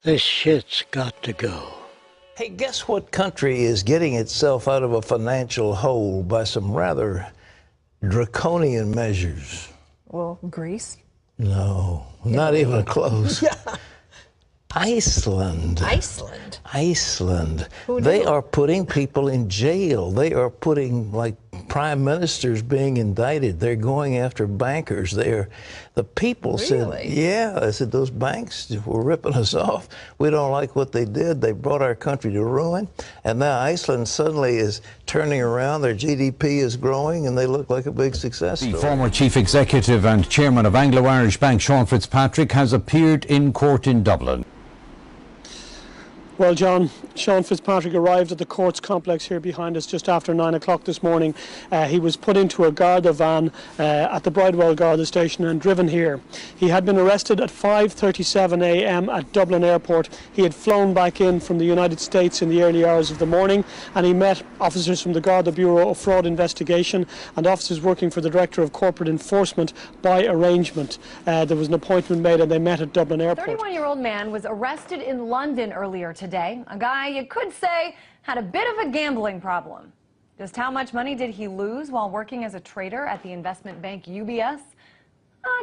This shit's got to go. Hey, guess what country is getting itself out of a financial hole by some rather draconian measures? Well, Greece? No, not even close. Yeah. Iceland. Iceland? Iceland. Who knew? They are putting people in jail. They are putting, like, prime ministers being indicted. They're going after bankers. The people said, yeah, I said, those banks were ripping us off. We don't like what they did. They brought our country to ruin. And now Iceland suddenly is turning around. Their GDP is growing, and they look like a big success story. The former chief executive and chairman of Anglo-Irish Bank, Sean Fitzpatrick, has appeared in court in Dublin. Well, John, Sean Fitzpatrick arrived at the courts complex here behind us just after 9 o'clock this morning. He was put into a Garda van at the Bridewell Garda station and driven here. He had been arrested at 5:37 a.m. at Dublin Airport. He had flown back in from the United States in the early hours of the morning, and he met officers from the Garda Bureau of Fraud Investigation and officers working for the Director of Corporate Enforcement by arrangement. There was an appointment made and they met at Dublin Airport. A 31-year-old man was arrested in London earlier today. A guy you could say had a bit of a gambling problem. Just how much money did he lose while working as a trader at the investment bank UBS?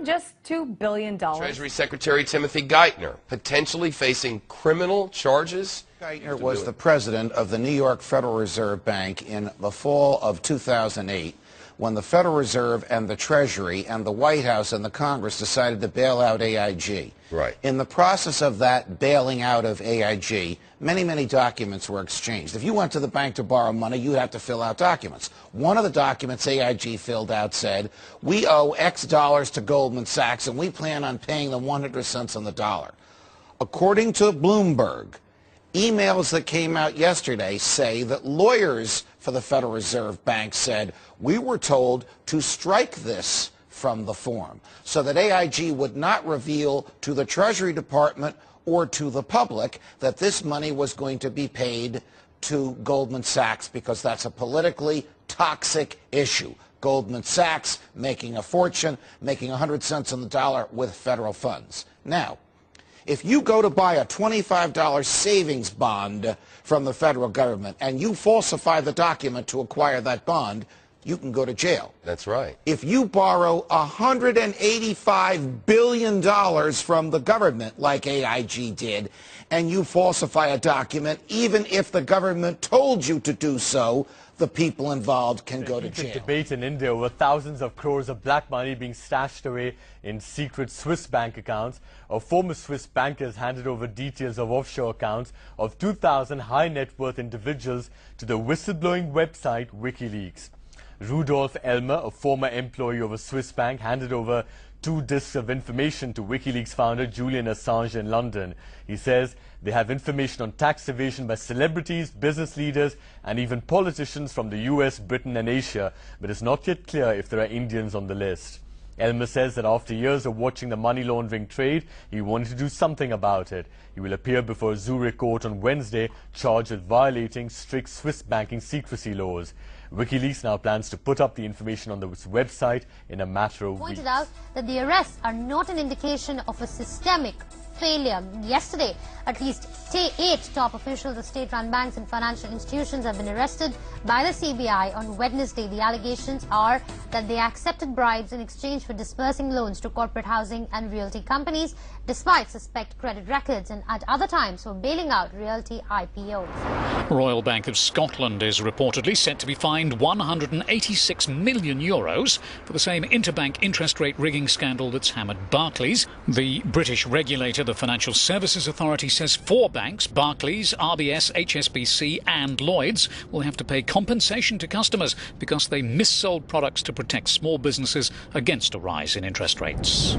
Just $2 billion. Treasury Secretary Timothy Geithner potentially facing criminal charges. Geithner was the president of the New York Federal Reserve Bank in the fall of 2008 when the Federal Reserve and the Treasury and the White House and the Congress decided to bail out AIG. Right. In the process of that bailing out of AIG, many documents were exchanged. If you went to the bank to borrow money, you'd have to fill out documents. One of the documents AIG filled out said, we owe X dollars to Goldman Sachs and we plan on paying them 100 cents on the dollar. According to Bloomberg, emails that came out yesterday say that lawyers for the Federal Reserve Bank said, we were told to strike this from the form so that AIG would not reveal to the Treasury Department or to the public that this money was going to be paid to Goldman Sachs because that's a politically toxic issue. Goldman Sachs making a fortune, making 100 cents on the dollar with federal funds. Now, if you go to buy a $25 savings bond from the federal government and you falsify the document to acquire that bond, you can go to jail. That's right. If you borrow $185 billion from the government, like AIG did, and you falsify a document, even if the government told you to do so, the people involved can go to jail. Debate in India over thousands of crores of black money being stashed away in secret Swiss bank accounts. A former Swiss banker has handed over details of offshore accounts of 2,000 high net worth individuals to the whistleblowing website WikiLeaks. Rudolf Elmer, a former employee of a Swiss bank, handed over 2 disks of information to WikiLeaks founder Julian Assange in London. He says they have information on tax evasion by celebrities, business leaders, and even politicians from the US, Britain, and Asia, but it's not yet clear if there are Indians on the list. Elmer says that after years of watching the money laundering trade, he wanted to do something about it. He will appear before a Zurich court on Wednesday, charged with violating strict Swiss banking secrecy laws. WikiLeaks now plans to put up the information on the website in a matter of weeks. Pointed out that the arrests are not an indication of a systemic failure. Yesterday, at least 8 top officials of state-run banks and financial institutions have been arrested by the CBI on Wednesday. The allegations are that they accepted bribes in exchange for disbursing loans to corporate housing and realty companies, despite suspect credit records, and at other times for bailing out realty IPOs. Royal Bank of Scotland is reportedly set to be fined €186 million for the same interbank interest rate rigging scandal that's hammered Barclays. The British regulator, the Financial Services Authority, says 4 banks, Barclays, RBS, HSBC and Lloyds, will have to pay compensation to customers because they missold products to protect small businesses against a rise in interest rates.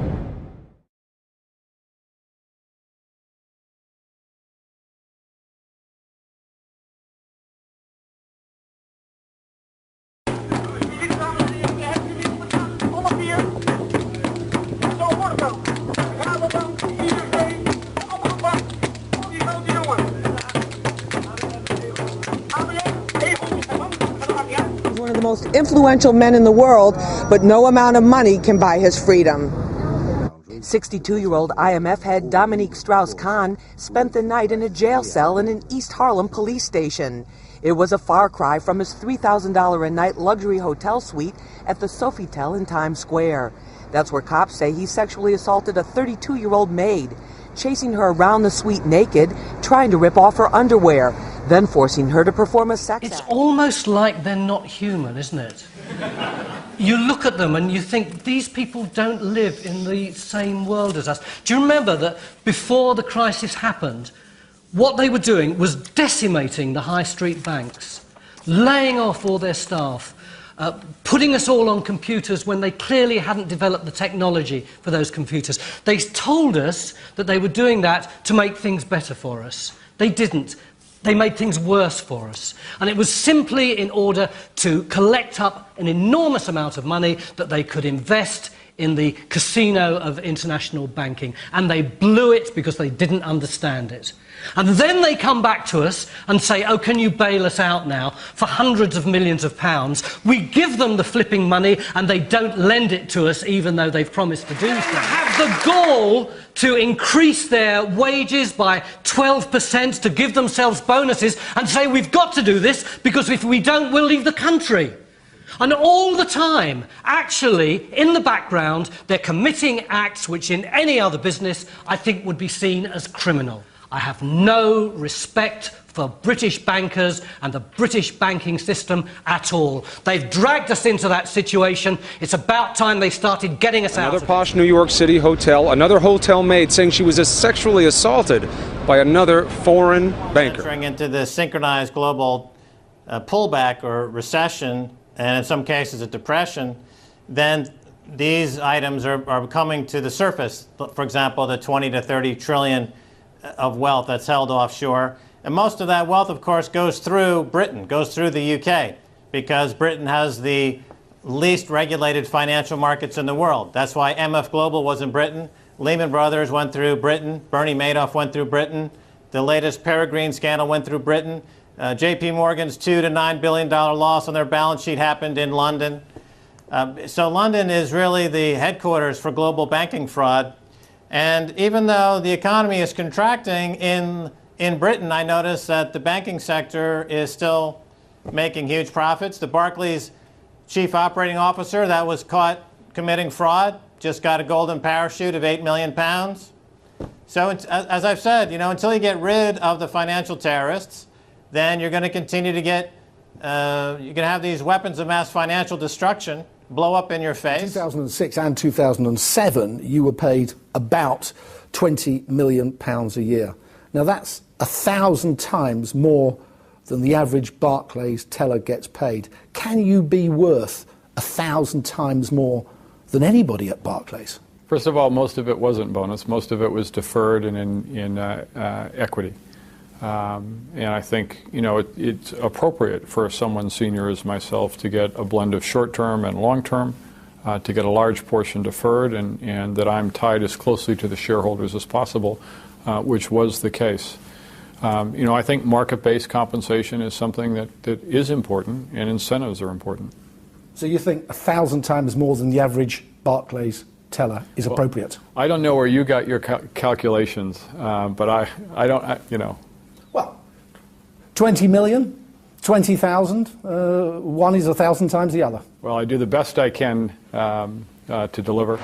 One of the most influential men in the world, but no amount of money can buy his freedom. 62-year-old IMF head Dominique Strauss-Kahn spent the night in a jail cell in an East Harlem police station. It was a far cry from his $3,000 a night luxury hotel suite at the Sofitel in Times Square. That's where cops say he sexually assaulted a 32-year-old maid, chasing her around the suite naked, trying to rip off her underwear, then forcing her to perform a sex act. It's almost like they're not human, isn't it? You look at them and you think, these people don't live in the same world as us. Do you remember that before the crisis happened, what they were doing was decimating the high street banks, laying off all their staff, putting us all on computers when they clearly hadn't developed the technology for those computers. They told us that they were doing that to make things better for us. They didn't. They made things worse for us. And it was simply in order to collect up an enormous amount of money that they could invest in the casino of international banking. And they blew it because they didn't understand it. And then they come back to us and say, oh, can you bail us out now for hundreds of millions of pounds? We give them the flipping money and they don't lend it to us even though they've promised to do so. They have the gall to increase their wages by 12%, to give themselves bonuses and say we've got to do this because if we don't, we'll leave the country. And all the time, actually, in the background, they're committing acts which in any other business I think would be seen as criminal. I have no respect for British bankers and the British banking system at all. They've dragged us into that situation. It's about time they started getting us out. Another posh New York City hotel, another hotel maid saying she was sexually assaulted by another foreign banker. Entering into the synchronized global pullback or recession, and in some cases a depression, then these items are coming to the surface. For example, the 20 to 30 trillion of wealth that's held offshore. And most of that wealth, of course, goes through Britain, goes through the UK, because Britain has the least regulated financial markets in the world. That's why MF Global was in Britain. Lehman Brothers went through Britain. Bernie Madoff went through Britain. The latest Peregrine scandal went through Britain. JP Morgan's $2 to $9 billion loss on their balance sheet happened in London. So London is really the headquarters for global banking fraud. And even though the economy is contracting in Britain, I noticed that the banking sector is still making huge profits. The Barclays chief operating officer that was caught committing fraud just got a golden parachute of £8 million. So as I've said, you know, until you get rid of the financial terrorists, then you're going to continue to get, you're going to have these weapons of mass financial destruction blow up in your face. In 2006 and 2007, you were paid about £20 million a year. Now that's 1,000 times more than the average Barclays teller gets paid. Can you be worth 1,000 times more than anybody at Barclays? First of all, most of it wasn't bonus. Most of it was deferred and in equity. And I think, you know, it's appropriate for someone senior as myself to get a blend of short-term and long-term, to get a large portion deferred, and that I'm tied as closely to the shareholders as possible, which was the case. You know, I think market-based compensation is something that is important, and incentives are important. So you think 1,000 times more than the average Barclays teller is appropriate? I don't know where you got your calculations, but I don't, you know. Well, 20 million, 20,000, one is 1,000 times the other. Well, I do the best I can to deliver.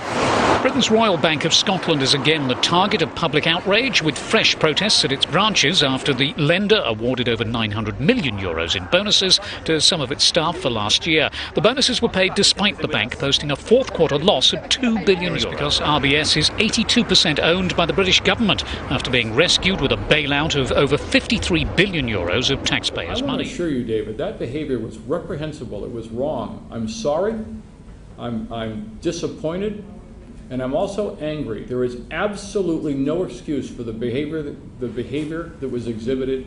Britain's Royal Bank of Scotland is again the target of public outrage, with fresh protests at its branches after the lender awarded over €900 million in bonuses to some of its staff for last year. The bonuses were paid despite the bank posting a fourth quarter loss of €2 billion because RBS is 82% owned by the British government after being rescued with a bailout of over €53 billion of taxpayers' money. I want to assure you, David, that behavior was reprehensible. It was wrong. I'm sorry. I'm disappointed. And I'm also angry. There is absolutely no excuse for the behavior that was exhibited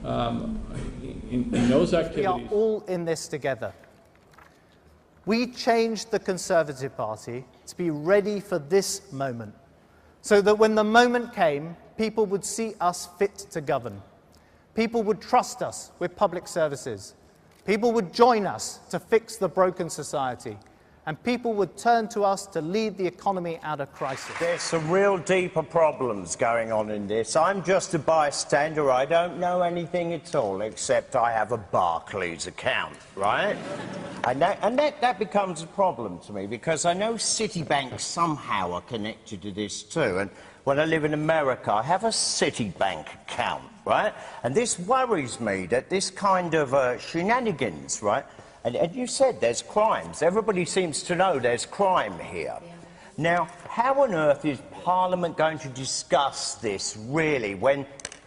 in those activities. We are all in this together. We changed the Conservative Party to be ready for this moment, so that when the moment came, people would see us fit to govern. People would trust us with public services. People would join us to fix the broken society. and people would turn to us to lead the economy out of crisis. There's some real deeper problems going on in this. I'm just a bystander. I don't know anything at all, except I have a Barclays account, right? And that becomes a problem to me, because I know Citibank somehow are connected to this too. And when I live in America, I have a Citibank account, right? And this worries me, that this kind of shenanigans, right? And you said there's crimes. Everybody seems to know there's crime here. Yeah. Now, how on earth is Parliament going to discuss this, really, when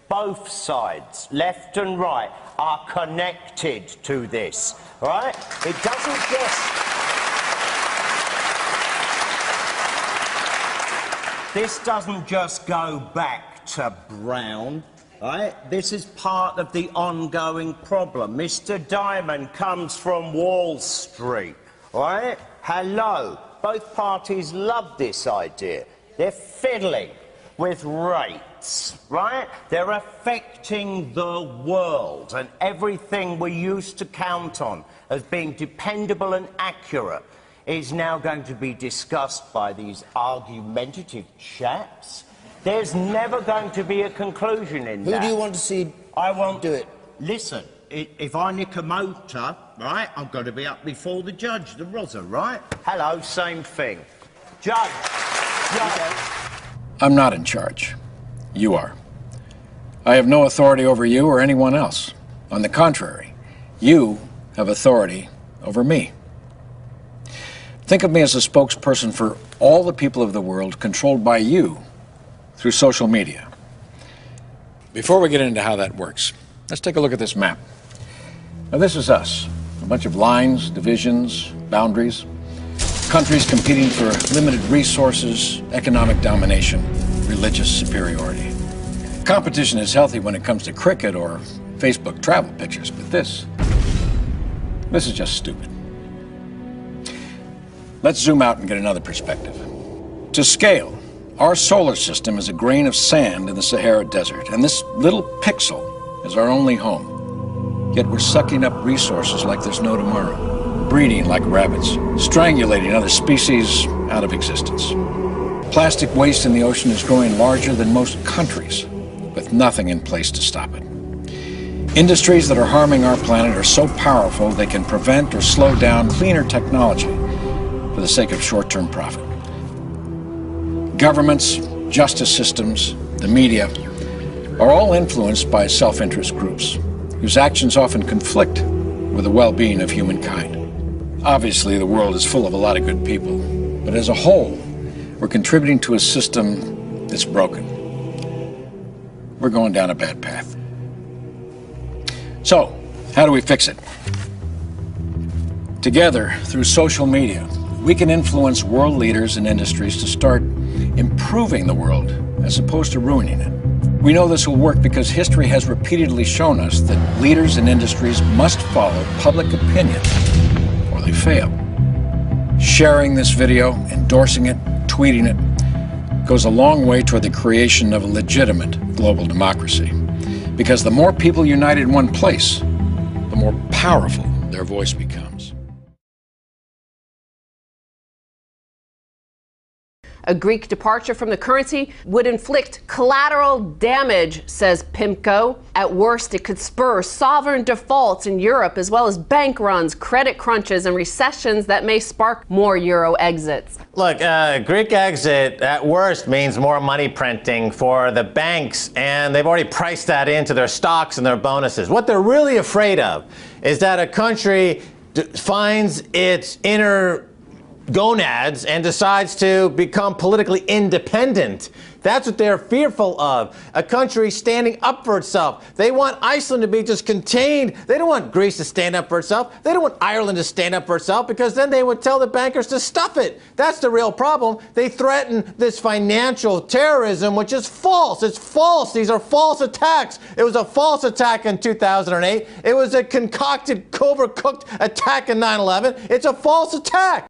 both sides, left and right, are connected to this, right? It doesn't just... This doesn't just go back to Brown. Right? This is part of the ongoing problem. Mr. Diamond comes from Wall Street, right? Hello. Both parties love this idea. They're fiddling with rates, right? They're affecting the world, and everything we used to count on as being dependable and accurate is now going to be discussed by these argumentative chaps. There's never going to be a conclusion in that. Who do you want to see do it? Listen, if I nick a motor, right, I'm going to be up before the judge, the Rosa, right? Hello, same thing. Judge. I'm not in charge. You are. I have no authority over you or anyone else. On the contrary, you have authority over me. Think of me as a spokesperson for all the people of the world, controlled by you through social media. Before we get into how that works, let's take a look at this map. Now, this is us. A bunch of lines, divisions, boundaries, countries competing for limited resources, economic domination, religious superiority. Competition is healthy when it comes to cricket or Facebook travel pictures, but this is just stupid. Let's zoom out and get another perspective. To scale, our solar system is a grain of sand in the Sahara Desert, and this little pixel is our only home. Yet we're sucking up resources like there's no tomorrow, breeding like rabbits, strangulating other species out of existence. Plastic waste in the ocean is growing larger than most countries, with nothing in place to stop it. Industries that are harming our planet are so powerful they can prevent or slow down cleaner technology for the sake of short-term profit. Governments, justice systems, the media are all influenced by self-interest groups whose actions often conflict with the well-being of humankind. Obviously, the world is full of a lot of good people, but as a whole, we're contributing to a system that's broken. We're going down a bad path. So, how do we fix it? Together, through social media, we can influence world leaders and industries to start improving the world as opposed to ruining it. We know this will work because history has repeatedly shown us that leaders and industries must follow public opinion or they fail. Sharing this video, endorsing it, tweeting it, goes a long way toward the creation of a legitimate global democracy. Because the more people unite in one place, the more powerful their voice becomes. A Greek departure from the currency would inflict collateral damage, says PIMCO. At worst, it could spur sovereign defaults in Europe, as well as bank runs, credit crunches, and recessions that may spark more euro exits. Look, Greek exit, at worst, means more money printing for the banks, and they've already priced that into their stocks and their bonuses. What they're really afraid of is that a country finds its inner gonads and decides to become politically independent. That's what they're fearful of. A country standing up for itself. They want Iceland to be just contained. They don't want Greece to stand up for itself. They don't want Ireland to stand up for itself, because then they would tell the bankers to stuff it. That's the real problem. They threaten this financial terrorism, which is false. It's false. These are false attacks. It was a false attack in 2008. It was a concocted, overcooked attack in 9/11. It's a false attack.